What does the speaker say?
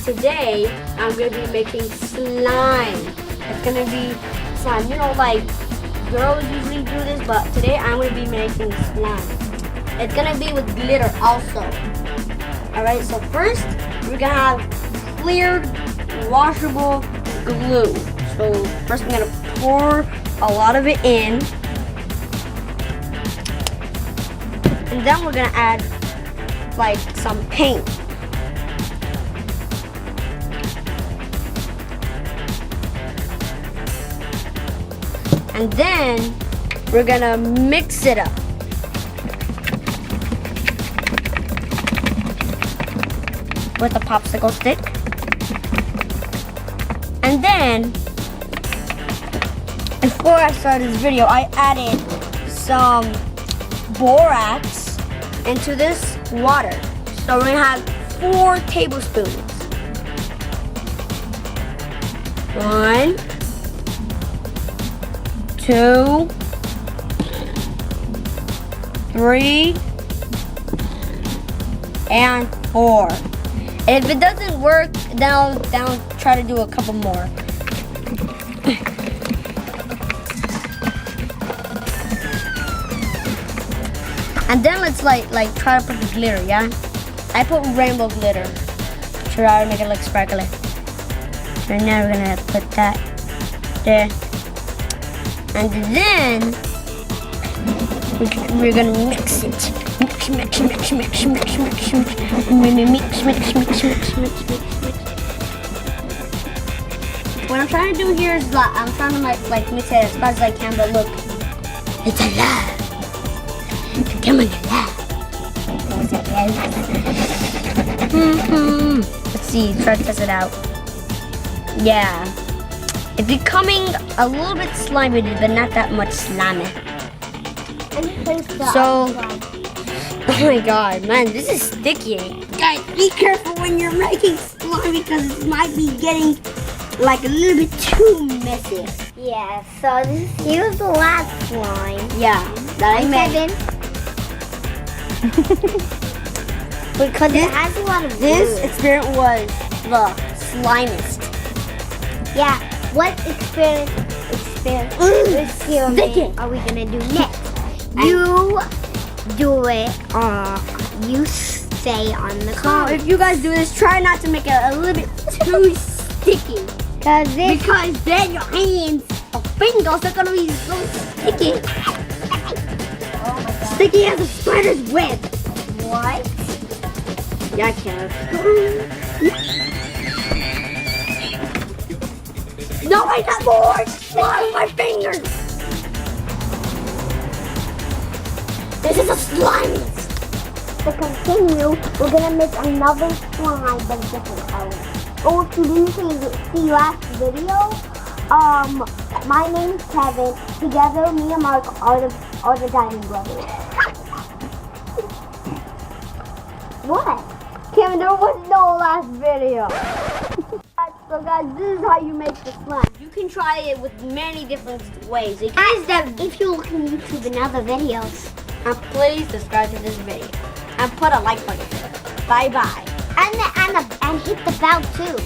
today I'm going to be making slime. It's going to be slime. You know, like girls usually do this, but today I'm going to be making slime. It's going to be with glitter also. Alright, so first we're going to have clear washable glue. So first I'm going to pour a lot of it in. And then we're going to add like some paint. And then we're gonna mix it up. With a popsicle stick. And then, before I started this video, I added some borax into this water. So we're gonna have 4 tablespoons. 1, 2, 3, and 4. And if it doesn't work, then I'll try to do a couple more. And then let's like try to put the glitter, yeah? I put rainbow glitter. Try to make it look sparkly. And now we're gonna put that there. And then we're gonna mix it. Mix. What I'm trying to do here is I'm trying to like mix it as fast as I can, but look, it's alive. Come on, Let's see, try to test it out. Yeah. It's becoming a little bit slimy, but not that much slimy. So, oh my god, man, this is sticky. Guys, be careful when you're making slime because it might be getting like a little bit too messy. Yeah, so here's the last slime. Yeah, that I made. Because it has a lot of glue. This experiment was the slimiest. Yeah, what experiment are we gonna do next? You do it. You say on the So comment. if you guys do this, try not to make it a little bit too sticky. Because then your hands or fingers are gonna be so sticky. Oh my god. Sticky as a spider's web. What? Yeah, I can. No, I got more! Slime my fingers! This is a slime! To continue, we're gonna make another slime but a different color. Oh, if you didn't see last video, my name is Kevin. Together, me and Mark are the Diamond Brothers. What? Kevin, there was no last video. So guys, this is how you make the slime. You can try it with many different ways. If you look on YouTube and other videos. And please subscribe to this video. And put a like button. Bye bye. And hit the bell too.